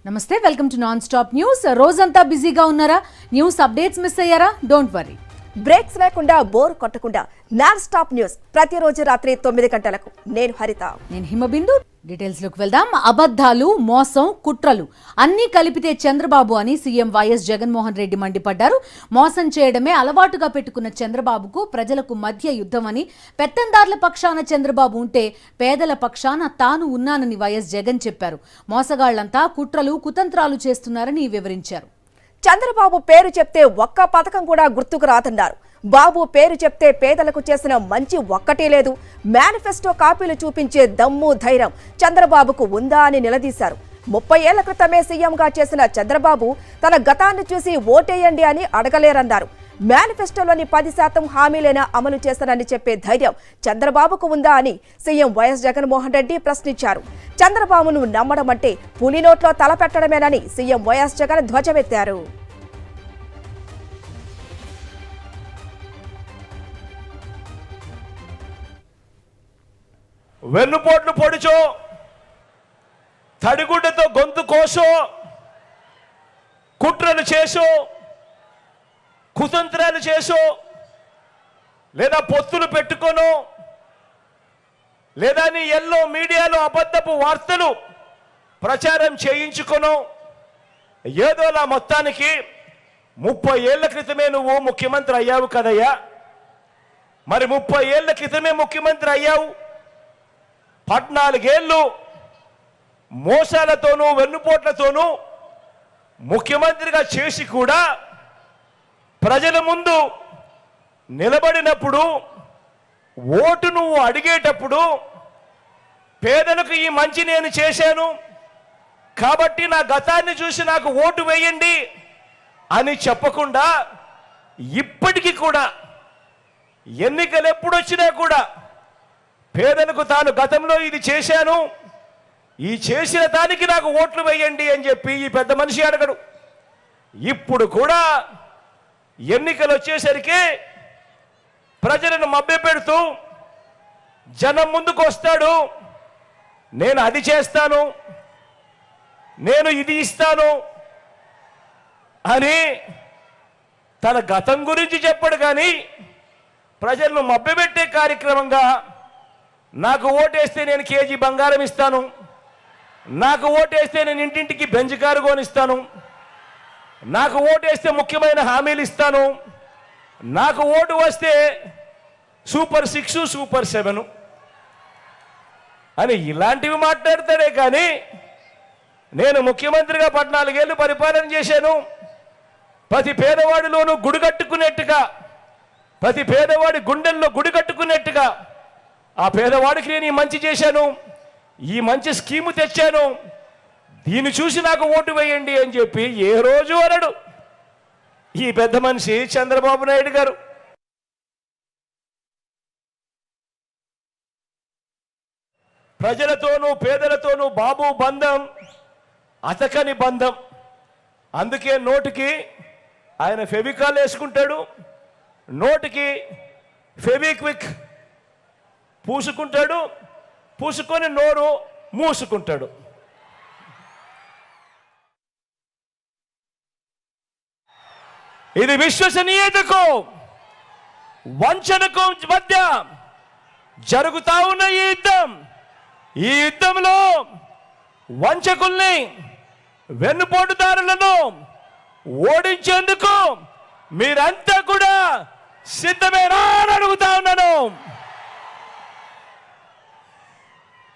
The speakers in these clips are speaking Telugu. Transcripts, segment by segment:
నమస్తే, welcome to non stop news. రోజంతా బిజీగా ఉన్నారా? న్యూస్ అప్డేట్స్ మిస్ అయ్యారా? డోంట్ వరీ, బ్రేక్స్ లేకుండా బోర్ కొట్టకుండా నాన్ స్టాప్ న్యూస్ ప్రతిరోజు రాత్రి 9 గంటలకు. నేను హరిత, నేను హిమబిందు. డీటెయిల్స్ లోకి వెళ్దాం. అబద్ధాలు, మోసం, కుట్రలు అన్నీ కలిపితే చంద్రబాబు అని సీఎం వైఎస్ జగన్మోహన్ రెడ్డి మండిపడ్డారు. మోసం చేయడమే అలవాటుగా పెట్టుకున్న చంద్రబాబుకు ప్రజలకు మధ్య యుద్ధం అని, పెత్తందార్ల పక్షాన చంద్రబాబు ఉంటే పేదల పక్షాన తాను ఉన్నానని వైఎస్ జగన్ చెప్పారు. మోసగాళ్లంతా కుట్రలు, కుతంత్రాలు చేస్తున్నారని వివరించారు. చంద్రబాబు పేరు చెప్తే ఒక్క పథకం కూడా గుర్తుకు రాదన్నారు. బాబు పేరు చెప్తే పేదలకు చేసిన మంచి ఒక్కటే లేదు. మేనిఫెస్టో కాపీలు చూపించే దమ్ము, ధైర్యం చంద్రబాబుకు ఉందా అని నిలదీశారు. 30 ఏళ్ల క్రితమే సీఎంగా చేసిన చంద్రబాబు తన గతాన్ని చూసి ఓటేయండి అని అడగలేరన్నారు. మేనిఫెస్టోలోని 10% హామీలైనా అమలు చేస్తానని చెప్పే ధైర్యం చంద్రబాబుకు ఉందా అని సీఎం వైఎస్ జగన్మోహన్ రెడ్డి ప్రశ్నించారు. చంద్రబాబును నమ్మడం అంటే పులి నోట్లో తలపెట్టడమేనని సీఎం వైఎస్ జగన్ ధ్వజమెత్తారు. వెన్నుపోట్లు పొడిచో, తడిగుడ్డతో గొంతు కోసో, కుట్రలు చేసో, కుతంత్రాలు చేసో, లేదా పొత్తులు పెట్టుకోనో, లేదా నీ ఎల్లో మీడియాలో అబద్ధపు వార్తలు ప్రచారం చేయించుకోనో, ఏదోలా మొత్తానికి 30 ఏళ్ల క్రితమే నువ్వు ముఖ్యమంత్రి అయ్యావు కదయ్యా. మరి 30 ఏళ్ల క్రితమే ముఖ్యమంత్రి అయ్యావు. 14 ఏళ్ళు మోసాలతోనూ వెన్నుపోట్లతోనూ ముఖ్యమంత్రిగా చేసి కూడా ప్రజల ముందు నిలబడినప్పుడు, ఓటు నువ్వు అడిగేటప్పుడు పేదలకు ఈ మంచి నేను చేశాను కాబట్టి నా గతాన్ని చూసి నాకు ఓటు వేయండి అని చెప్పకుండా, ఇప్పటికీ కూడా ఎన్నికలు ఎప్పుడొచ్చినా కూడా పేదలకు తాను గతంలో ఇది చేశాను, ఈ చేసిన దానికి నాకు ఓట్లు వేయండి అని చెప్పి ఈ పెద్ద మనిషి అడగడు. ఇప్పుడు కూడా ఎన్నికలు వచ్చేసరికి ప్రజలను మభ్యపెడుతూ జనం ముందుకు వస్తాడు. నేను అది చేస్తాను, నేను ఇది ఇస్తాను అని తన గతం గురించి చెప్పడు. కానీ ప్రజలను మభ్యపెట్టే కార్యక్రమంగా నాకు ఓటేస్తే నేను కేజీ బంగారం ఇస్తాను, నాకు ఓటేస్తే నేను ఇంటింటికి బెంజ్ కారు కొనిస్తాను, నాకు ఓటేస్తే ముఖ్యమైన హామీలు ఇస్తాను, నాకు ఓటు వస్తే సూపర్ 6, సూపర్ 7 అని ఇలాంటివి మాట్లాడతాడే. కానీ నేను ముఖ్యమంత్రిగా 14 ఏళ్ళు పరిపాలన చేశాను, ప్రతి పేదవాడిలోనూ గుడి కట్టుకునేట్టుగా, ప్రతి పేదవాడి గుండెల్లో గుడి కట్టుకునేట్టుగా ఆ పేదవాడికి నేను ఈ మంచి చేశాను, ఈ మంచి స్కీము తెచ్చాను, దీన్ని చూసి నాకు ఓటు వేయండి అని చెప్పి ఏ రోజు అనడు ఈ పెద్ద మనిషి చంద్రబాబు నాయుడు గారు. ప్రజలతోనూ పేదలతోనూ బాబు బంధం అతకని బంధం. అందుకే నోటికి ఆయన ఫెవికాల్ వేసుకుంటాడు, నోటికి ఫెవిక్విక్ పూసుకుంటాడు, పూసుకొని నోరు మూసుకుంటాడు. ఇది విశ్వసనీయతకు వంచనకు మధ్య జరుగుతా ఉన్న ఈ యుద్ధం. ఈ యుద్ధంలో వంచకుల్ని, వెన్నుపోటుదారులను ఓడించేందుకు మీరంతా కూడా సిద్ధమేనా అని అడుగుతా ఉన్నాను.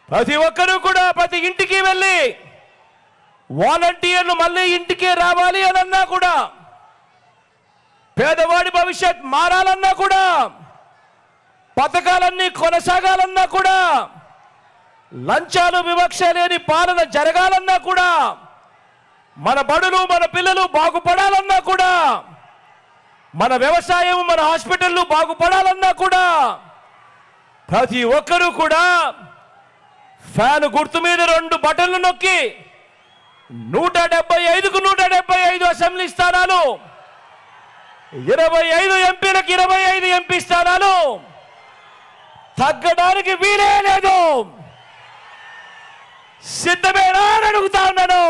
ప్రతి ఒక్కరూ కూడా ప్రతి ఇంటికి వెళ్ళి వాలంటీర్లు మళ్ళీ ఇంటికే రావాలి అని అన్నా కూడా, పేదవాడి భవిష్యత్ మారాలన్నా కూడా, పథకాలన్నీ కొనసాగాలన్నా కూడా, లంచాలు వివక్ష లేని పాలన జరగాలన్నా కూడా, మన బడులు మన పిల్లలు బాగుపడాలన్నా కూడా, మన వ్యవసాయం మన హాస్పిటళ్ళు బాగుపడాలన్నా కూడా ప్రతి ఒక్కరూ కూడా ఫ్యాన్ గుర్తు మీద 2 బటన్లు నొక్కి 175కు 175 అసెంబ్లీ స్థానాలు, 25 ఎంపీలకు 25 ఎంపీ స్థానాలు తగ్గడానికి వీలే లేదు. సిద్ధమేనా అని అడుగుతా ఉన్నాను.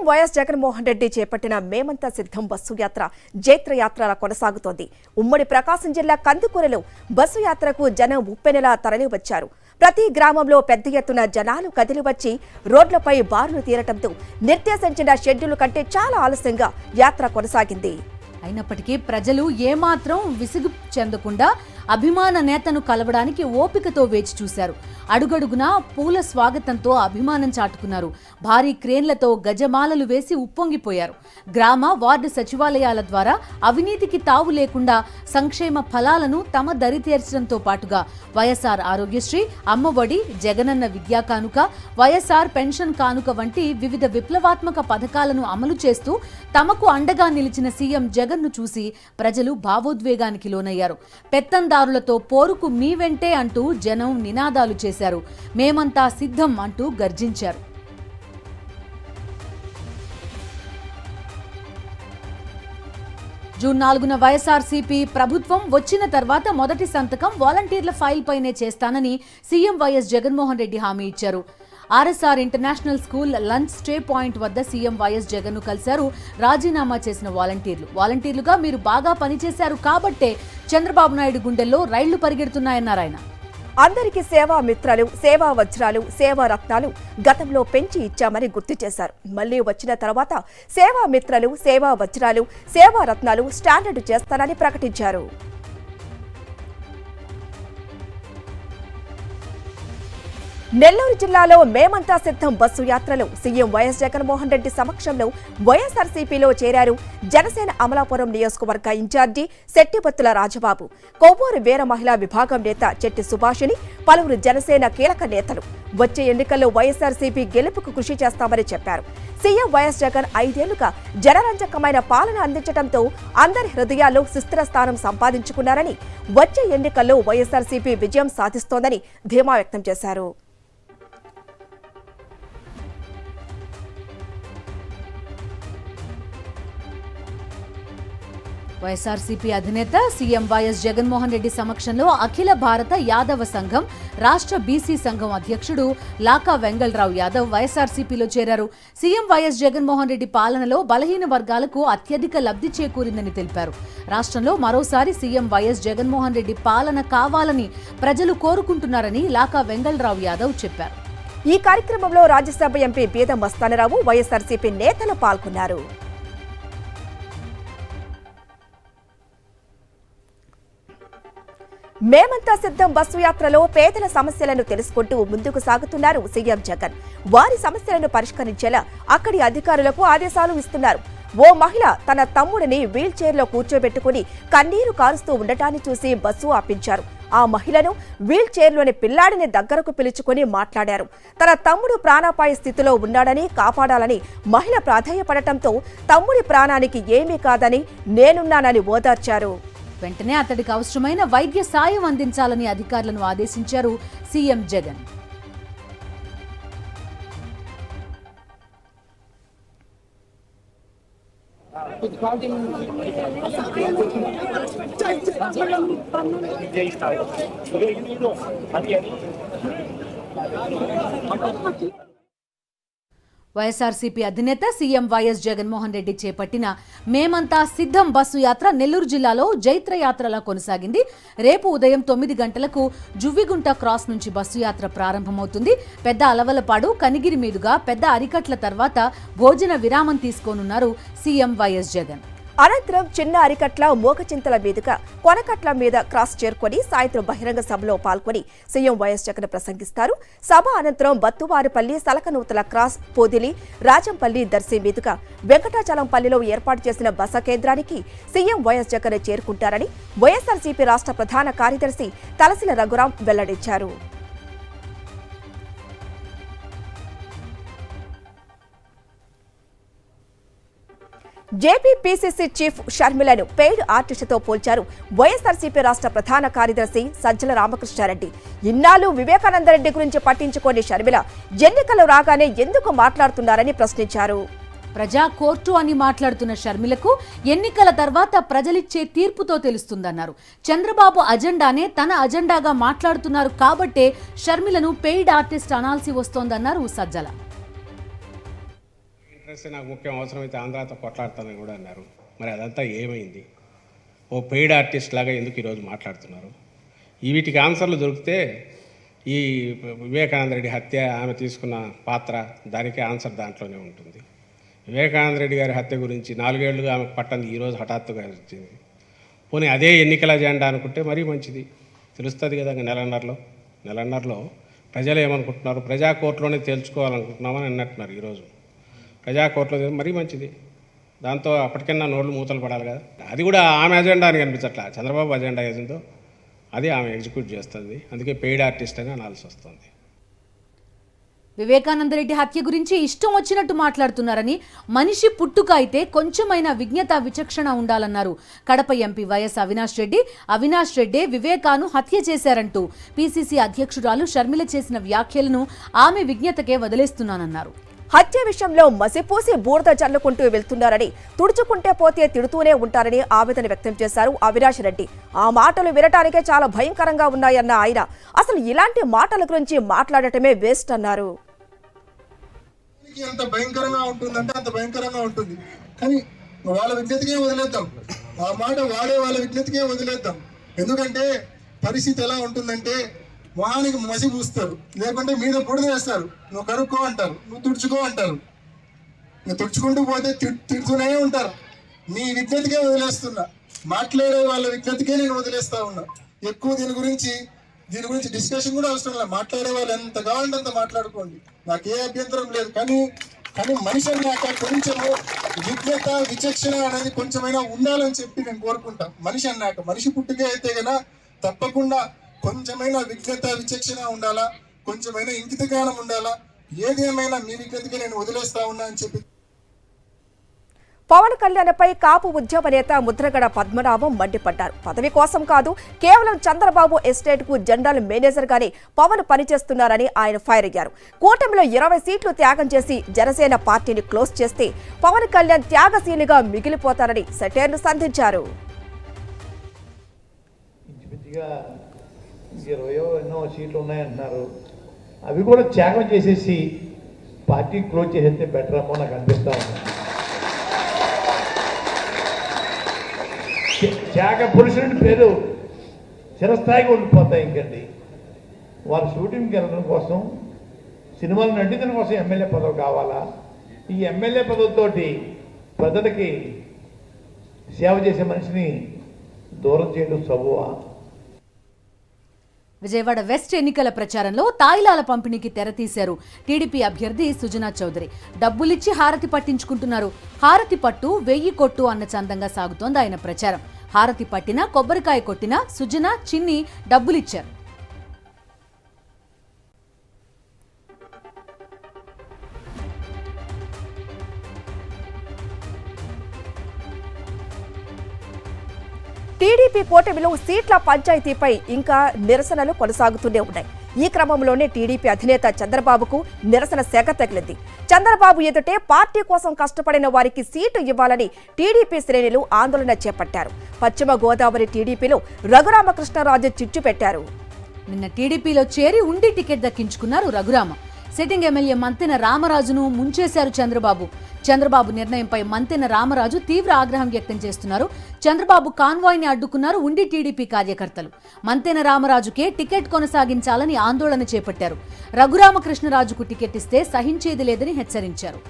వైఎస్ జగన్మోహన్ రెడ్డి చేపట్టిన మేమంతా సిద్ధం బస్సు యాత్ర జైత్ర యాత్రలా కొనసాగుతోంది. ఉమ్మడి ప్రకాశం జిల్లా కందుకూరులో బస్సు యాత్రకు జనం ఉప్పెనెలా తరలివచ్చారు. ప్రతి గ్రామంలో పెద్ద ఎత్తున జనాలు కదిలివచ్చి రోడ్లపై బారులు తీరటంతో నిర్దేశించిన షెడ్యూల్ కంటే చాలా ఆలస్యంగా యాత్ర కొనసాగింది. అయినప్పటికీ ప్రజలు ఏమాత్రం విసుగు చెందకుండా అభిమాన నేతను కలవడానికి ఓపికతో వేచి చూశారు. అడుగడుగునా పూల స్వాగతంతో అభిమానం చాటుకున్నారు. భారీ క్రేన్లతో గజమాలలు వేసి ఉప్పొంగిపోయారు. గ్రామ వార్డు సచివాలయాల ద్వారా అవినీతికి తావు లేకుండా సంక్షేమ ఫలాలను తమ దరి తీర్చడంతో పాటుగా వైఎస్ఆర్ ఆరోగ్యశ్రీ, అమ్మఒడి, జగనన్న విద్యా కానుక, వైఎస్ఆర్ పెన్షన్ కానుక వంటి వివిధ విప్లవాత్మక పథకాలను అమలు చేస్తూ తమకు అండగా నిలిచిన సీఎం జగన్ను చూసి ప్రజలు భావోద్వేగానికి లోనయ్యారు. పెత్తందారులతో పోరుకు మీ వెంటే అంటూ జనం నినాదాలు చేశారు. మేమంతా సిద్ధం అంటూ గర్జించారు. జూన్ 4న వైఎస్ఆర్సీపీ ప్రభుత్వం వచ్చిన తర్వాత మొదటి సంతకం వాలంటీర్ల ఫైల్ పైనే చేస్తానని సీఎం వైఎస్ జగన్మోహన్ రెడ్డి హామీ ఇచ్చారు. RSR international school lunch stay point వద్ద సీఎం వైఎస్ జగన్ ను కలిశారు. రాజీనామా చేసిన వాలంటీర్లుగా మీరు బాగా పనిచేశారు కాబట్టే చంద్రబాబు నాయుడు గుండెల్లో రైళ్లు పరిగెడుతున్నాయన్నారు ఆయన. అందరికీ సేవా మిత్రాలు, సేవా వజ్రాలు, సేవా రత్నాలు గతంలో పెంచి ఇచ్చామని గుర్తు చేశారు. మళ్లీ వచ్చిన తర్వాత సేవా మిత్రలు, సేవా వజ్రాలు, సేవా రత్నాలు స్టాండర్డ్ చేస్తానని ప్రకటించారు. నెల్లూరు జిల్లాలో మేమంతా సిద్ధం బస్సు యాత్రలో సీఎం వైఎస్ జగన్మోహన్ రెడ్డి సమక్షంలో వైఎస్ఆర్సీపీలో చేరారు జనసేన అమలాపురం నియోజకవర్గ ఇన్ఛార్జి శెట్టిబత్తుల రాజబాబు, కొవ్వూరు వీర మహిళా విభాగం నేత చెట్టి సుభాషిణి, పలువురు జనసేన కీలక నేతలు. వచ్చే ఎన్నికల్లో వైఎస్ఆర్సీపీ గెలుపుకు కృషి చేస్తామని చెప్పారు. సీఎం వైఎస్ జగన్ 5 ఏళ్లుగా జనరంజకమైన పాలన అందించడంతో అందరి హృదయాల్లో సుస్థిర స్థానం సంపాదించుకున్నారని, వచ్చే ఎన్నికల్లో వైఎస్ఆర్సీపీ విజయం సాధిస్తోందని ధీమా వ్యక్తం చేశారు. వైఎస్ఆర్సీపీ అధినేత సీఎం వైఎస్ జగన్మోహన్ రెడ్డి సమక్షంలో అఖిల భారత యాదవ సంఘం రాష్ట్ర బీసీ సంఘం అధ్యక్షుడు లాకా వెంగళరావు యాదవ్ వైఎస్ఆర్సీపీలో చేరారు. సీఎం వైఎస్ జగన్మోహన్ రెడ్డి పాలనలో బలహీన వర్గాలకు అత్యధిక లబ్ధి చేకూరిందని తెలిపారు. రాష్ట్రంలో మరోసారి సీఎం వైఎస్ జగన్మోహన్ రెడ్డి పాలన కావాలని ప్రజలు కోరుకుంటున్నారని లాకా వెంగళరావు యాదవ్ చెప్పారు. ఈ కార్యక్రమంలో రాజ్యసభ ఎంపీ బీద మస్తానరావు, వైఎస్ఆర్సీపీ నేతలు పాల్గొన్నారు. మేమంతా సిద్ధం బస్సు యాత్రలో పేదల సమస్యలను తెలుసుకుంటూ ముందుకు సాగుతున్నారు సీఎం జగన్. వారి సమస్యలను పరిష్కరించేలా అక్కడి అధికారులకు ఆదేశాలు ఇస్తున్నారు. ఓ మహిళ తన తమ్ముడిని వీల్ చైర్లో కూర్చోబెట్టుకుని కన్నీరు కారుస్తూ ఉండటాన్ని చూసి బస్సు ఆపించారు. ఆ మహిళను వీల్ చైర్లోని పిల్లాడిని దగ్గరకు పిలుచుకుని మాట్లాడారు. తన తమ్ముడు ప్రాణాపాయ స్థితిలో ఉన్నాడని కాపాడాలని మహిళ ప్రాధేయపడటంతో తమ్ముడి ప్రాణానికి ఏమీ కాదని నేనున్నానని ఓదార్చారు. వెంటనే అతడికి అవసరమైన వైద్య సాయం అందించాలని అధికారులను ఆదేశించారు సీఎం జగన్. వైఎస్ఆర్సీపీ అధినేత సీఎం వైఎస్ జగన్మోహన్ రెడ్డి చేపట్టిన మేమంతా సిద్ధం బస్సు యాత్ర నెల్లూరు జిల్లాలో జైత్ర యాత్రలా కొనసాగింది. రేపు ఉదయం 9 గంటలకు జువ్విగుంట క్రాస్ నుంచి బస్సు యాత్ర ప్రారంభమవుతుంది. పెద్ద అలవలపాడు, కనిగిరి మీదుగా పెద్ద అరికట్ల తర్వాత భోజన విరామం తీసుకోనున్నారు సీఎం వైఎస్ జగన్. అనంతరం చిన్న అరికట్ల, మోకచింతల మీదుగా కొనకట్ల మీద క్రాస్ చేరుకొని సాయంత్రం బహిరంగ సభలో పాల్గొని సీఎం వైఎస్ జగన్ ప్రసంగిస్తారు. సభ అనంతరం బత్తువారిపల్లి, సలకనూతల క్రాస్, పొదిలి, రాజంపల్లి, దర్శి మీదుగా వెంకటాచలంపల్లిలో ఏర్పాటు చేసిన బస కేంద్రానికి సీఎం వైఎస్ జగన్ చేరుకుంటారని వైఎస్ఆర్సీపీ రాష్ట్ర ప్రధాన కార్యదర్శి తలసిల రఘురాం వెల్లడించారు. జేపీపీసీసీ చీఫ్ షర్మిలను పెయిడ్ ఆర్టిస్టుతో పోల్చారు వైఎస్ఆర్సీపీ రాష్ట్ర ప్రధాన కార్యదర్శి సజ్జల రామకృష్ణారెడ్డి. ఇన్నాళ్లు వివేకానందరెడ్డి గురించి పట్టించుకోని షర్మిల ఎన్నికలు రాగానే ఎందుకు మాట్లాడుతున్నారని ప్రశ్నించారు. ప్రజా కోర్టు అని మాట్లాడుతున్న షర్మిలకు ఎన్నికల తర్వాత ప్రజలిచ్చే తీర్పుతో తెలుస్తుందన్నారు. చంద్రబాబు అజెండానే తన అజెండాగా మాట్లాడుతున్నారు కాబట్టే షర్మిలను పెయిడ్ ఆర్టిస్ట్ అనాల్సి వస్తోందన్నారు సజ్జల. అడ్రస్ నాకు ముఖ్యం, అవసరమైతే ఆంధ్రాతో కొట్లాడతానని కూడా అన్నారు. మరి అదంతా ఏమైంది? ఓ పెయిడ్ ఆర్టిస్ట్ లాగా ఎందుకు ఈరోజు మాట్లాడుతున్నారు? వీటికి ఆన్సర్లు దొరికితే ఈ వివేకానంద రెడ్డి హత్య, ఆమె తీసుకున్న పాత్ర, దానికి ఆన్సర్ దాంట్లోనే ఉంటుంది. వివేకానంద రెడ్డి గారి హత్య గురించి 4 ఏళ్లుగా ఆమెకు పట్టంది ఈరోజు హఠాత్తుగా వచ్చింది. పోనీ అదే ఎన్నికల అజెండా అనుకుంటే మరీ మంచిది, తెలుస్తుంది కదా. నెలన్నరలో ప్రజలు ఏమనుకుంటున్నారు, ప్రజా కోర్టులోనే తేల్చుకోవాలనుకుంటున్నామని అన్నట్టున్నారు. ఈరోజు ప్రజా కోర్టులో మరీ మంచిది. దాంతో అప్పటికన్నా నోళ్ళు మూతలు పడాలి కదా. అది కూడా ఆమె అజెండా అని కనిపించట్లా. చంద్రబాబు అజెండా ఏదో అది ఆమె ఎగ్జిక్యూట్ చేస్తుంది. అందుకే పెయిడ్ ఆర్టిస్ట్ అని అనాల్సి వస్తుంది. వివేకానందరెడ్డి హత్య గురించి ఇష్టం వచ్చినట్టు మాట్లాడుతున్నారని, మనిషి పుట్టుక అయితే కొంచెమైనా విజ్ఞత విచక్షణ ఉండాలన్నారు కడప ఎంపీ వైఎస్ అవినాష్ రెడ్డి వివేకాను హత్య చేశారంటూ పీసీసీ అధ్యక్షురాలు షర్మిల చేసిన వ్యాఖ్యలను ఆమె విజ్ఞతకే వదిలేస్తున్నానన్నారు. హత్య విషయంలో మసిపూసి బూరద చల్లుకుంటూ వెళ్తున్నారని, తుడుచుకుంటే పోతే తిడుతూనే ఉంటారని ఆవేదన వ్యక్తం చేశారు అవినాష్ రెడ్డి. ఆ మాటలు వినటానికే చాలా భయంకరంగా ఉన్నాయన్న ఆయన అసలు ఇలాంటి మాటల గురించి మాట్లాడటమే వేస్ట్ అన్నారు. ఎంత భయంకరంగా ఉంటుందంటే అంత భయంకరంగా ఉంటుంది. కానీ వాళ్ళ విజ్ఞతకే వదిలేద్దాం, ఆ మాట వాడే వాళ్ళ విజ్ఞతకే వదిలేద్దాం. ఎందుకంటే పరిస్థితి ఎలా ఉంటుందంటే మొహానికి మసి పూస్తారు, లేకుంటే మీద బుడద వేస్తారు. నువ్వు కడుక్కో అంటారు, నువ్వు తుడుచుకో అంటారు. నువ్వు తుడుచుకుంటూ పోతే తిడుతూనే ఉంటారు. నీ విజ్ఞతకే వదిలేస్తున్నా, మాట్లాడే వాళ్ళ విజ్ఞతకే నేను వదిలేస్తా ఉన్నా. ఎక్కువ దీని గురించి డిస్కషన్ కూడా అవసరం లేదు. మాట్లాడే వాళ్ళు ఎంత కావాలంటే అంత మాట్లాడుకోండి, నాకు ఏ అభ్యంతరం లేదు. కానీ మనిషి అన్నాక కొంచెము విజ్ఞత విచక్షణ అనేది కొంచెమైనా ఉండాలని చెప్పి నేను కోరుకుంటా. మనిషి అన్నాక, మనిషి పుట్టుకే అయితే కనుక తప్పకుండా కొంచెమైనా విజ్ఞత విచక్షణ ఉండాలా, కొంచెమైనా ఇంకిత జ్ఞానం ఉండాలా. ఏదేమైనా మీ విజ్ఞతకి నేను వదిలేస్తా ఉన్నా అని చెప్పి పవన్ కళ్యాణ్పై కాపు ఉద్యమ నేత ముద్రగడ పద్మనాభం మండిపడ్డారు. పదవి కోసం కాదు, కేవలం చంద్రబాబు ఎస్టేట్ కు జనరల్ మేనేజర్ గానే పవన్ పనిచేస్తున్నారని ఆయన ఫైర్ అయ్యారు. కూటమిలో 20 సీట్లు త్యాగం చేసి జనసేన పార్టీని క్లోజ్ చేస్తే పవన్ కళ్యాణ్ త్యాగశీలిగా మిగిలిపోతారని సెటైర్లు సంధించారు. 20 ఎన్నో సీట్లు ఉన్నాయంటున్నారు, అవి కూడా త్యాగం చేసేసి పార్టీ క్లోజ్ చేసేస్తే బెటర్ అమ్మో నాకు అనిపిస్తూ ఉంది. త్యాగ పురుషుడి పేరు చిరస్థాయిగా ఉండిపోతాయి. ఇంకండి వారు షూటింగ్కి వెళ్ళడం కోసం, సినిమాలు నటించడం కోసం ఎమ్మెల్యే పదవి కావాలా? ఈ ఎమ్మెల్యే పదవితోటి ప్రజలకి సేవ చేసే మనిషిని దూరం చేయడం సబువా? విజయవాడ వెస్ట్ ఎన్నికల ప్రచారంలో తాయిలాల పంపిణీకి తెరతీశారు టీడీపీ అభ్యర్థి సుజనా చౌదరి. డబ్బులిచ్చి హారతి పట్టించుకుంటున్నారు. హారతి పట్టు 1000 కొట్టు అన్న చందంగా సాగుతోంది ఆయన ప్రచారం. హారతి పట్టినా, కొబ్బరికాయ కొట్టినా సుజనా, చిన్ని డబ్బులిచ్చారు. టీడీపీ కూటమిలో సీట్ల పంచాయతీపై ఇంకా నిరసనలు కొనసాగుతూనే ఉన్నాయి. ఈ క్రమంలోనే టీడీపీ అధినేత చంద్రబాబుకు నిరసన శాఖ తగిలింది. చంద్రబాబు ఎదుటే పార్టీ కోసం కష్టపడిన వారికి సీటు ఇవ్వాలని టీడీపీ శ్రేణులు ఆందోళన చేపట్టారు. పశ్చిమ గోదావరి టీడీపీలో రఘురామకృష్ణరాజు చిచ్చు పెట్టారు. నిన్న టీడీపీలో చేరి ఉండి టికెట్ దక్కించుకున్నారు రఘురామ. సిట్టింగ్ ఎమ్మెల్యే మంతెన రామరాజును ముంచేశారు చంద్రబాబు నిర్ణయంపై మంతెన రామరాజు తీవ్ర ఆగ్రహం వ్యక్తం చేస్తున్నారు. చంద్రబాబు కాన్వాయ్ని అడ్డుకున్నారు ఉండి టీడీపీ కార్యకర్తలు. మంతెన రామరాజుకే టికెట్ కొనసాగించాలని ఆందోళన చేపట్టారు. రఘురామకృష్ణరాజుకు టికెట్ ఇస్తే సహించేది లేదని హెచ్చరించారు.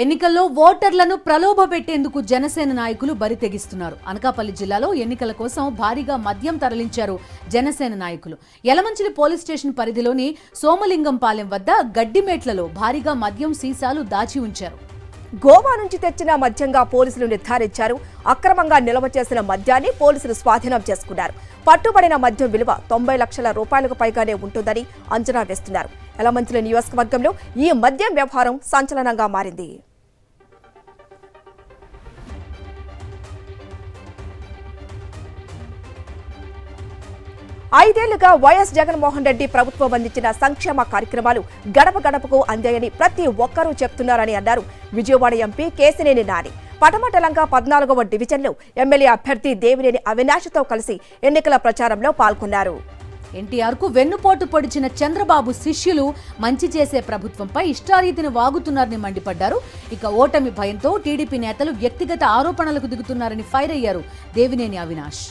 ఎన్నికల్లో ఓటర్లను ప్రలోభపెట్టేందుకు జనసేన నాయకులు బరి తెగిస్తున్నారు. అనకాపల్లి జిల్లాలో ఎన్నికల కోసం భారీగా మద్యం తరలించారు జనసేన నాయకులు. యలమంచిలి పోలీస్ స్టేషన్ పరిధిలోని సోమలింగంపాలెం వద్ద గడ్డిమేట్లలో భారీగా మద్యం సీసాలు దాచి ఉంచారు. గోవా నుంచి తెచ్చిన మద్యంగా పోలీసులు నిర్ధారించారు. అక్రమంగా నిల్వ చేసిన మద్యాన్ని పోలీసులు స్వాధీనం చేసుకున్నారు. పట్టుబడిన మద్యం విలువ 90 లక్షల రూపాయలకు పైగానే ఉంటుందని అంచనా వేస్తున్నారు. యలమంచిలి నియోజకవర్గంలో ఈ మద్యం వ్యవహారం సంచలనంగా మారింది. ఐదేళ్లుగా వైఎస్ జగన్మోహన్ రెడ్డి ప్రభుత్వం అందించిన సంక్షేమ కార్యక్రమాలు గడప గడపకు అందాయని ప్రతి ఒక్కరూ చెప్తున్నారని అన్నారు విజయవాడ ఎంపీ కేశినేని నాని. పటమటలంగా 14వ డివిజన్లో ఎమ్మెల్యే అభ్యర్థి దేవినేని అవినాష్తో కలిసి ఎన్నికల ప్రచారంలో పాల్గొన్నారు. ఎన్టీఆర్కు వెన్నుపోటు పొడిచిన చంద్రబాబు శిష్యులు మంచి చేసే ప్రభుత్వంపై ఇష్టారీతిని వాగుతున్నారని మండిపడ్డారు. ఇక ఓటమి భయంతో టీడీపీ నేతలు వ్యక్తిగత ఆరోపణలకు దిగుతున్నారని ఫైర్ అయ్యారు దేవినేని అవినాష్.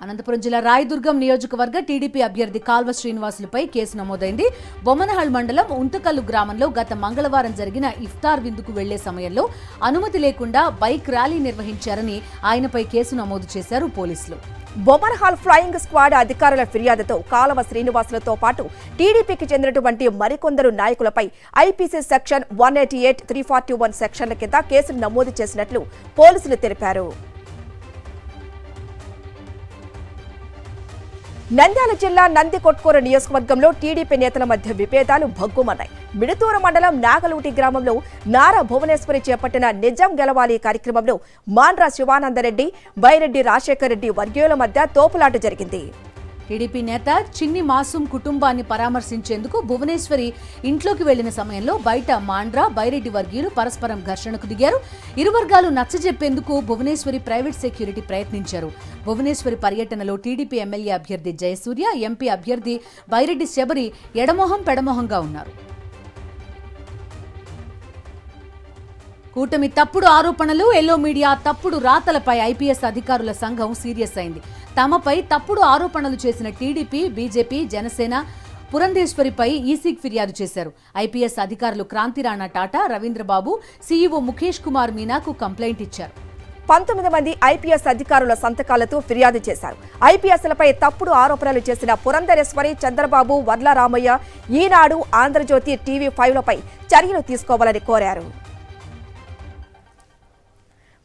అనంతపురం జిల్లా రాయదుర్గం నియోజకవర్గ టీడీపీ అభ్యర్థి కాల్వ శ్రీనివాసులపై కేసు నమోదైంది. బొమ్మనహల్ మండలం ఉంటకల్లు గ్రామంలో గత మంగళవారం జరిగిన ఇఫ్తార్ విందుకు వెళ్లే సమయంలో అనుమతి లేకుండా బైక్ ర్యాలీ నిర్వహించారని ఆయనపై కేసు నమోదు చేశారు పోలీసులు. బొమ్మనహాల్ ఫ్లయింగ్ స్క్వాడ్ అధికారుల ఫిర్యాదుతో కాలవ శ్రీనివాసులతో పాటు టీడీపీకి చెందినటువంటి మరికొందరు నాయకులపై ఐపీసీ సెక్షన్ 188, 341 సెక్షన్ల కింద కేసులు నమోదు చేసినట్లు పోలీసులు తెలిపారు. నంద్యాల జిల్లా నందికొట్కూరు నియోజకవర్గంలో టీడీపీ నేతల మధ్య విభేదాలు భగ్గుమన్నాయి. మిడుతూరు మండలం నాగలూటి గ్రామంలో నారా భువనేశ్వరి చేపట్టిన నిజం గెలవాలి కార్యక్రమంలో మాండ్రా శివానందరెడ్డి, బైరెడ్డి రాజశేఖర్ రెడ్డి వర్గీయుల మధ్య తోపులాట జరిగింది. టీడీపీ నేత చిన్ని మాసూం కుటుంబాన్ని పరామర్శించేందుకు భువనేశ్వరి ఇంట్లోకి వెళ్లిన సమయంలో బయట మాండ్రా, బైరెడ్డి వర్గీయులు పరస్పరం ఘర్షణకు దిగారు. ఇరు వర్గాలు నచ్చజెప్పేందుకు భువనేశ్వరి ప్రైవేట్ సెక్యూరిటీ ప్రయత్నించారు. భువనేశ్వరి పర్యటనలో టీడీపీ ఎమ్మెల్యే అభ్యర్థి జయసూర్య, ఎంపీ అభ్యర్థి బైరెడ్డి శబరి ఎడమొహం పెడమొహంగా ఉన్నారు. కూటమి తప్పుడు ఆరోపణలు, ఎల్లో మీడియా తప్పుడు రాతలపై ఐపీఎస్ అధికారుల సంఘం సీరియస్ అయింది. తమపై తప్పుడు ఆరోపణలు చేసిన టీడీపీ, బీజేపీ, జనసేన పురంధేశ్వరిపై ఈసీకి ఫిర్యాదు చేశారు. ఐపీఎస్ అధికారులు క్రాంతిరాణా టాటా, రవీంద్రబాబు, సీఈఓ ముఖేష్ కుమార్ మీనాకు కంప్లైంట్ ఇచ్చారు. 19 మంది ఐపీఎస్ అధికారుల సంతకాలతో ఫిర్యాదు చేశారు. ఐపీఎస్లపై తప్పుడు ఆరోపణలు చేసిన పురంధరేశ్వరి, చంద్రబాబు, వర్ల రామయ్య, ఈనాడు, ఆంధ్రజ్యోతి, టీవీ5లపై చర్యలు తీసుకోవాలని కోరారు.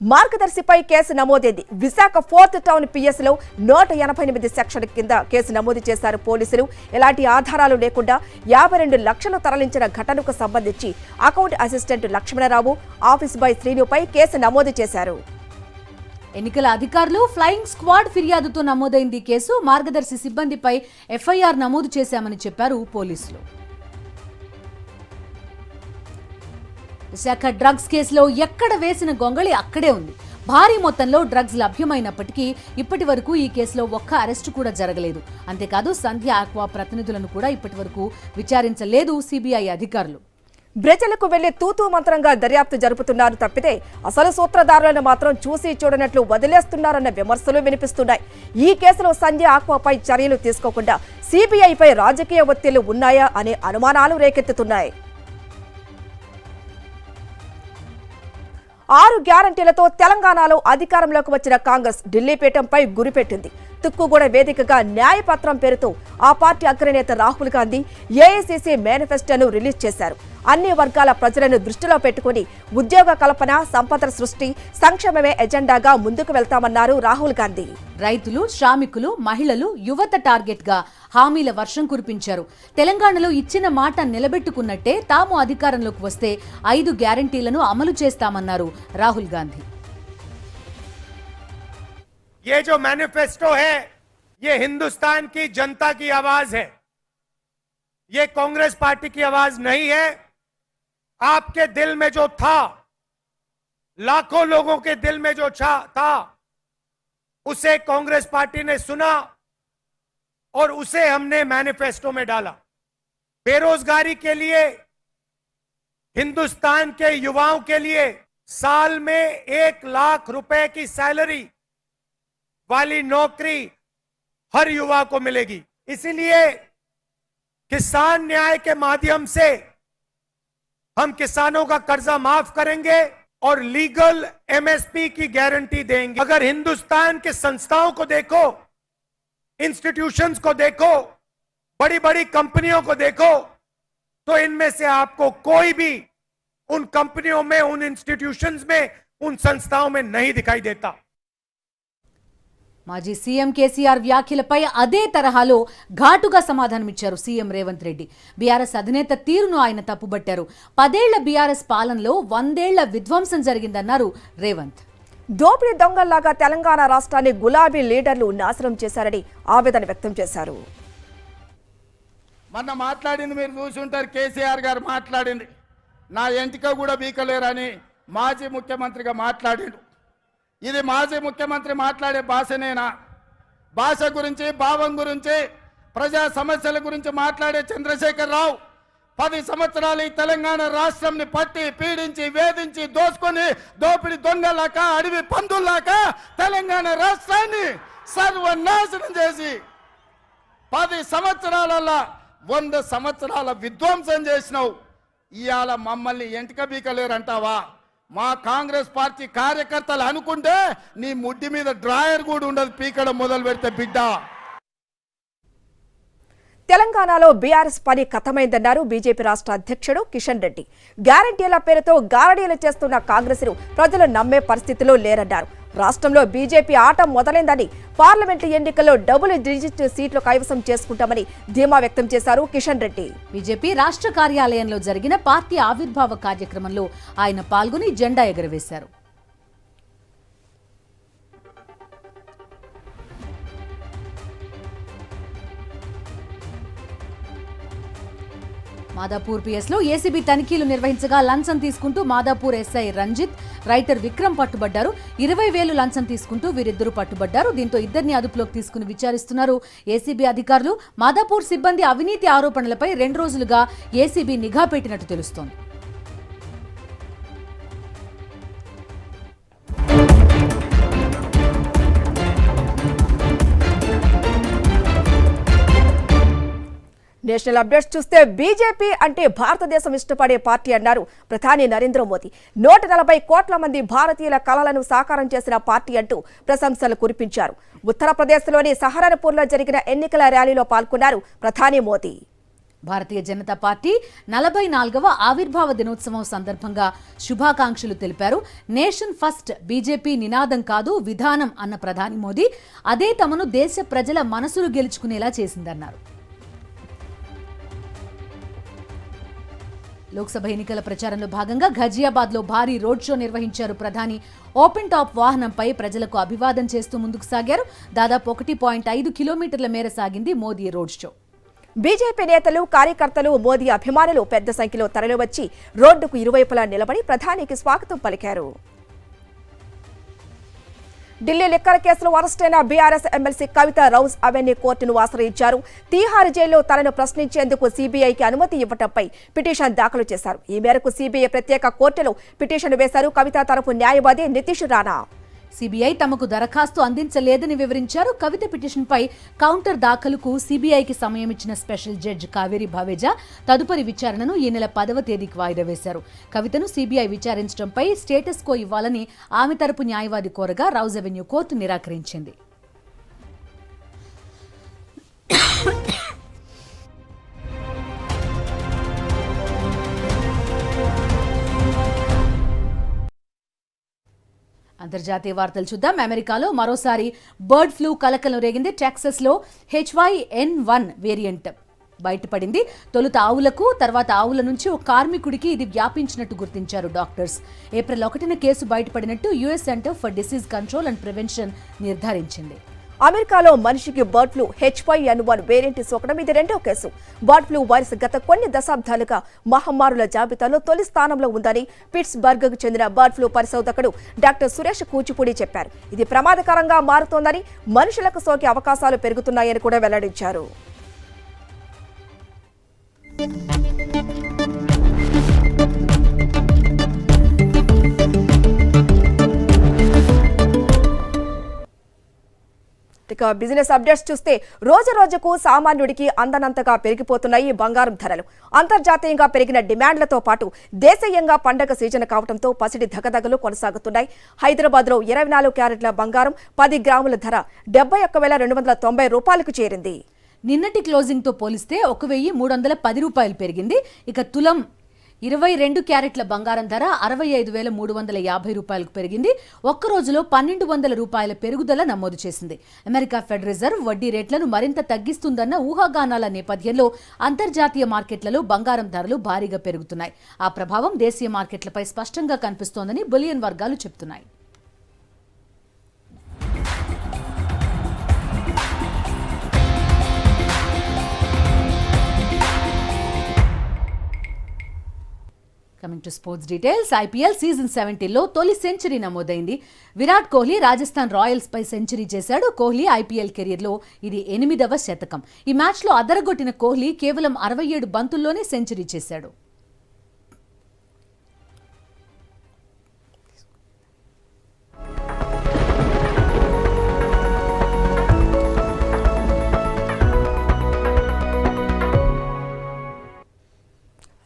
మార్గదర్శిపై కేసు నమోదైంది. విశాఖ 4th టౌన్ పిఎస్లో 188 సెక్షన్ కింద కేసు నమోదు చేశారు పోలీసులు. ఎలాంటి ఆధారాలు లేకుండా 52 లక్షలు తరలించిన ఘటనకు సంబంధించి account assistant Lakshmanarao, office boy శ్రీనుపై కేసు నమోదు చేశారు. ఎన్నికల అధికారులు ఫ్లయింగ్ స్క్వాడ్ ఫిర్యాదుతో నమోదైంది కేసు. మార్గదర్శి సిబ్బందిపై ఎఫ్ఐఆర్ నమోదు చేశామని చెప్పారు పోలీసులు. విశాఖ డ్రగ్స్ కేసులో ఎక్కడ వేసిన గొంగళి అక్కడే ఉంది. భారీ మొత్తంలో డ్రగ్స్ లభ్యమైనప్పటికీ ఇప్పటి వరకు ఈ కేసులో ఒక్క అరెస్టు కూడా జరగలేదు. అంతేకాదు సంధ్య ఆక్వా ప్రతినిధులను కూడా ఇప్పటి వరకు విచారించలేదు సిబిఐ అధికారులు. బ్రెజలకు వెళ్లి తూతూ మంత్రంగా దర్యాప్తు జరుపుతున్నారు తప్పితే అసలు సూత్రధారులను మాత్రం చూసి చూడనట్లు వదిలేస్తున్నారన్న విమర్శలు వినిపిస్తున్నాయి. ఈ కేసులో సంధ్య ఆక్వాపై చర్యలు తీసుకోకుండా సిబిఐపై రాజకీయ ఒత్తిళ్లు ఉన్నాయా అనే అనుమానాలు రేకెత్తుతున్నాయి. 6 గ్యారంటీలతో తెలంగాణలో అధికారంలోకి వచ్చిన కాంగ్రెస్ ఢిల్లీ పీఠంపై గురిపెట్టింది. తుక్కుగూడ వేదికగా న్యాయపత్రం పేరుతో ఆ పార్టీ అగ్రనేత రాహుల్ గాంధీ ఏఐసీసీ మేనిఫెస్టోను రిలీజ్ చేశారు. అన్ని వర్గాల ప్రజలను దృష్టిలో పెట్టుకుని ఉద్యోగ కల్పన, సంపద సృష్టి, సంక్షేమమే ఎజెండాగా ముందుకు వెళ్తామన్నారు రాహుల్ గాంధీ. రైతులు, శ్రామికులు, మహిళలు, యువత టార్గెట్ గా హామీల వర్షం కురిపించారు. తెలంగాణలో ఇచ్చిన మాట నిలబెట్టుకున్నట్టే తాము అధికారంలోకి వస్తే 5 గ్యారంటీలను అమలు చేస్తామన్నారు రాహుల్ గాంధీ. ये जो मैनिफेस्टो है ये हिंदुस्तान की जनता की आवाज है, ये कांग्रेस पार्टी की आवाज नहीं है. आपके दिल में जो था, लाखों लोगों के दिल में जो था, उसे कांग्रेस पार्टी ने सुना और उसे हमने मैनिफेस्टो में डाला. बेरोजगारी के लिए, हिंदुस्तान के युवाओं के लिए साल में 1 लाख रुपए की सैलरी वाली नौकरी हर युवा को मिलेगी. इसीलिए किसान न्याय के माध्यम से हम किसानों का कर्जा माफ करेंगे और लीगल एमएसपी की गारंटी देंगे. अगर हिंदुस्तान के संस्थाओं को देखो, इंस्टीट्यूशंस को देखो, बड़ी बड़ी कंपनियों को देखो, तो इनमें से आपको कोई भी उन कंपनियों में, उन इंस्टीट्यूशंस में, उन संस्थाओं में नहीं दिखाई देता. మాజీ సీఎం కేసీఆర్ వ్యాఖ్యలపై అదే తరహాలో ఘాటుగా సమాధానమిచ్చారు సీఎం రేవంత్ రెడ్డి. బీఆర్ఎస్ అధినేత తీరును ఆయన తప్పుబట్టారు. 10 ఏళ్ల బీఆర్ఎస్ పాలనలో 100 ఏళ్ల విధ్వంసం జరిగిందన్నారు రేవంత్. దోపిడీ దొంగల్లాగా తెలంగాణ రాష్ట్రాన్ని గులాబీ లీడర్లు నాశనం చేశారని ఆవేదన వ్యక్తం చేశారు. మొన్న మాట్లాడింది మీరు చూసుంటారు, కేసీఆర్ గారు మాట్లాడింది, నా ఎంటిక కూడా బీకలేరని మాజీ ముఖ్యమంత్రిగా మాట్లాడిండు. ఇది మాజీ ముఖ్యమంత్రి మాట్లాడే భాషనేనా? భాష గురించి, భావం గురించి, ప్రజా సమస్యల గురించి మాట్లాడే చంద్రశేఖర్ రావు 10 సంవత్సరాలు ఈ తెలంగాణ రాష్ట్రంని పట్టి పీడించి వేధించి దోసుకొని దోపిడి దొంగలాక అడవి పందుల్లాక తెలంగాణ రాష్ట్రాన్ని సర్వనాశనం చేసి 10 సంవత్సరాలలో 100 సంవత్సరాల విధ్వంసం చేసినావు. ఇవాళ మమ్మల్ని ఎంటిక బీకలేరంటావా? మా కాంగ్రెస్ పార్టీ కార్యకర్తలు అనుకుంటే నీ ముడ్డి మీద డ్రాయర్ కూడా ఉండదు పీకడం మొదలు పెడితే బిడ్డ. తెలంగాణలో బీఆర్ఎస్ పని ఖతమైందన్నారు బీజేపీ రాష్ట్ర అధ్యక్షుడు కిషన్ రెడ్డి. గ్యారంటీల పేరుతో గారడీలు చేస్తున్న కాంగ్రెస్ ను ప్రజలు నమ్మే పరిస్థితిలో లేరన్నారు. రాష్ట్రంలో బీజేపీ ఆట మొదలైందని, పార్లమెంటు ఎన్నికల్లో డబుల్ డిజిట్ సీట్లు కైవసం చేసుకుంటామని ధీమా వ్యక్తం చేశారు కిషన్ రెడ్డి. బీజేపీ రాష్ట్ర కార్యాలయంలో జరిగిన పార్టీ ఆవిర్భావ కార్యక్రమంలో ఆయన పాల్గొని జెండా ఎగురవేశారు. మాదాపూర్ పిఎస్లో ఏసీబీ తనిఖీలు నిర్వహించగా లంచం తీసుకుంటూ మాదాపూర్ ఎస్ఐ రంజిత్, రైటర్ విక్రమ్ పట్టుబడ్డారు. 20,000 లంచం తీసుకుంటూ వీరిద్దరూ పట్టుబడ్డారు. దీంతో ఇద్దరిని అదుపులోకి తీసుకుని విచారిస్తున్నారు ఏసీబీ అధికారులు. మాదాపూర్ సిబ్బంది అవినీతి ఆరోపణలపై 2 రోజులుగా ఏసీబీ నిఘా పెట్టినట్టు తెలుస్తోంది. నేషనల్ అప్డేట్స్ చూస్తే బీజేపీ అంటే భారతదేశం ఇష్టపడే పార్టీ అన్నారు ప్రధాని నరేంద్ర మోదీ. 140 కోట్ల మంది భారతీయుల కలలను సాకారం చేసిన పార్టీ అంటూ ప్రశంసలు కురిపించారు. ఉత్తరప్రదేశ్లోని సహరన్పూర్లో జరిగిన ఎన్నికల ర్యాలీలో పాల్గొన్నారు ప్రధాని మోదీ. భారతీయ జనతా పార్టీ 44వ ఆవిర్భావ దినోత్సవం సందర్భంగా శుభాకాంక్షలు తెలిపారు. నేషన్ ఫస్ట్ బీజేపీ నినాదం కాదు, విధానం అన్న ప్రధాని మోదీ అదే తమను దేశ ప్రజల మనసులు గెలుచుకునేలా చేసిందన్నారు. లోక్సభ ఎన్నికల ప్రచారంలో భాగంగా ఘజియాబాద్లో భారీ రోడ్ షో నిర్వహించారు ప్రధాని. ఓపెన్ టాప్ వాహనంపై ప్రజలకు అభివాదం చేస్తూ ముందుకు సాగారు. దాదాపు 1.5 కిలోమీటర్ల మేర సాగింది మోదీ రోడ్ షో. బీజేపీ నేతలు, కార్యకర్తలు, మోదీ అభిమానులు పెద్ద సంఖ్యలో తరలివచ్చి రోడ్డుకు ఇరువైపులా నిలబడి ప్రధానికి స్వాగతం పలికారు. ఢిల్లీ లిక్కర్ కేసులో అరెస్టైన బీఆర్ఎస్ ఎమ్మెల్సీ కవిత రౌజ్ అవెన్యూ కోర్టును ఆశ్రయించారు. తీహార్ జైల్లో తనను ప్రశ్నించేందుకు సీబీఐకి అనుమతి ఇవ్వడంపై పిటిషన్ దాఖలు చేశారు. ఈ మేరకు సీబీఐ ప్రత్యేక కోర్టులో పిటిషన్ వేశారు కవిత తరఫు న్యాయవాది నితీష్ రాణా. సీబీఐ తమకు దరఖాస్తు అందించలేదని వివరించారు. కవిత పిటిషన్పై కౌంటర్ దాఖలుకు సీబీఐకి సమయం ఇచ్చిన స్పెషల్ జడ్జి కావేరి భావేజా తదుపరి విచారణను ఈ నెల 10వ తేదీకి వాయిదా వేశారు. కవితను సీబీఐ విచారించడంపై స్టేటస్ కో ఇవ్వాలని ఆమె తరపు న్యాయవాది కోరగా రౌజ్ అవెన్యూ కోర్టు నిరాకరించింది. అంతర్జాతీయ వార్తలు చూద్దాం. అమెరికాలో మరోసారి బర్డ్ ఫ్లూ కలకలం రేగింది. టెక్సస్లో H1N1 వేరియంట్ బయటపడింది. తొలుత ఆవులకు, తర్వాత ఆవుల నుంచి ఒక కార్మికుడికి ఇది వ్యాపించినట్టు గుర్తించారు డాక్టర్స్. ఏప్రిల్ 1న కేసు బయటపడినట్టు US center for disease control and prevention నిర్ధారించింది. అమెరికాలో మనిషికి బర్డ్ ఫ్లూ H1N1 వేరియంట్ సోకడం ఇది 2వ కేసు. బర్డ్ ఫ్లూ వైరస్ గత కొన్ని దశాబ్దాలుగా మహమ్మారుల జాబితాలో తొలి స్థానంలో ఉందని పిట్స్బర్గ్కు చెందిన బర్డ్ ఫ్లూ పరిశోధకుడు డాక్టర్ సురేష్ కూచిపూడి చెప్పారు. ఇది ప్రమాదకరంగా మారుతోందని, మనుషులకు సోకే అవకాశాలు పెరుగుతున్నాయని కూడా వెల్లడించారు. ఇక బిజినెస్ అప్డేట్స్ చూస్తే రోజు రోజుకు సామాన్యుడికి అందనంతగా పెరిగిపోతున్నాయి బంగారం ధరలు. అంతర్జాతీయంగా పెరిగిన డిమాండ్లతో పాటు దేశీయంగా పండగ సీజన్ కావడంతో పసిడి దగదగలు కొనసాగుతున్నాయి. హైదరాబాద్లో 24 క్యారెట్ల బంగారం 10 గ్రాముల ధర 71,290 రూపాయలకు చేరింది. నిన్నటి క్లోజింగ్తో పోలిస్తే 1,310 రూపాయలు పెరిగింది. ఇక తులం 22 క్యారెట్ల బంగారం ధర 65,350 రూపాయలకు పెరిగింది. ఒక్క రోజులో 1,200 రూపాయల పెరుగుదల నమోదు చేసింది. అమెరికా ఫెడ్ రిజర్వ్ వడ్డీ రేట్లను మరింత తగ్గిస్తుందన్న ఊహాగానాల నేపథ్యంలో అంతర్జాతీయ మార్కెట్లలో బంగారం ధరలు భారీగా పెరుగుతున్నాయి. ఆ ప్రభావం దేశీయ మార్కెట్లపై స్పష్టంగా కనిపిస్తోందని బులియన్ వర్గాలు చెబుతున్నాయి. Coming to sports details. IPL season 17లో తొలి సెంచరీ నమోదైంది. విరాట్ కోహ్లీ రాజస్థాన్ రాయల్స్ పై సెంచరీ చేశాడు. కోహ్లీ ఐపీఎల్ కెరీర్లో ఇది 8వ శతకం. ఈ మ్యాచ్లో అదరగొట్టిన కోహ్లీ కేవలం 67 బంతుల్లోనే సెంచరీ చేశాడు.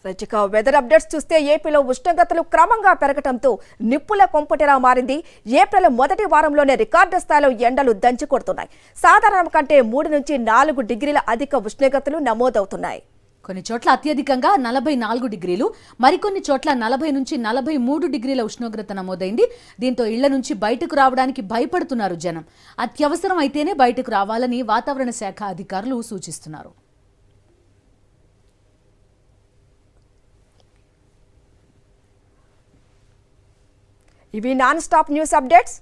రచిక వెదర్ అప్డేట్స్ చూస్తే ఏపీలో ఉష్ణోగ్రతలు క్రమంగా పెరగడంతో నిప్పుల కొంపటిలా మారింది. ఏప్రిల్ మొదటి వారంలోనే రికార్డు స్థాయిలో ఎండలు దంచి కొడుతున్నాయి. సాధారణం కంటే 3 నుంచి 4 డిగ్రీల అధిక ఉష్ణోగ్రతలు నమోదవుతున్నాయి. కొన్ని చోట్ల అత్యధికంగా 44 డిగ్రీలు, మరికొన్ని చోట్ల 40 నుంచి 43 డిగ్రీల ఉష్ణోగ్రత నమోదైంది. దీంతో ఇళ్ల నుంచి బయటకు రావడానికి భయపడుతున్నారు జనం. అత్యవసరం అయితేనే బయటకు రావాలని వాతావరణ శాఖ అధికారులు సూచిస్తున్నారు. ఇవి నాన్ స్టాప్ న్యూస్ అప్డేట్స్.